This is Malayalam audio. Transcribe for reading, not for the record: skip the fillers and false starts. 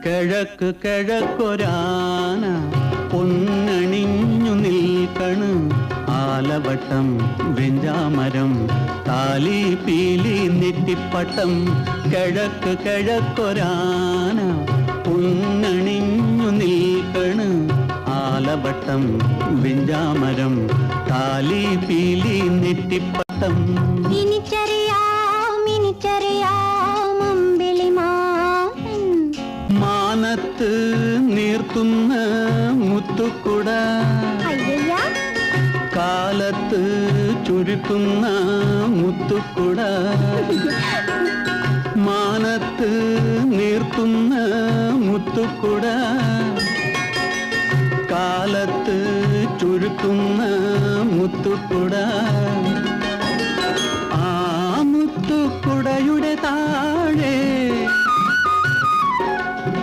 കിഴക്ക് കിഴക്കൊരാന പൊന്നണിഞ്ഞു നിൽക്കണ് ആലവട്ടം വെഞ്ചാമരം താലി പീലി നെറ്റിപ്പട്ടം കിഴക്ക് കിഴക്കൊരാന പൊന്നണിഞ്ഞു നിൽക്കണ് ആലവട്ടം വെഞ്ചാമരം താലി പീലി നെറ്റിപ്പട്ടം മാനത്ത് നീർത്തുന്ന മുത്തുക്കുട കാലത്ത് ചുരുക്കുന്ന മുത്തുക്കുട മാനത്ത് നീർത്തുന്ന മുത്തുക്കുട കാലത്ത് ചുരുക്കുന്ന മുത്തുക്കുട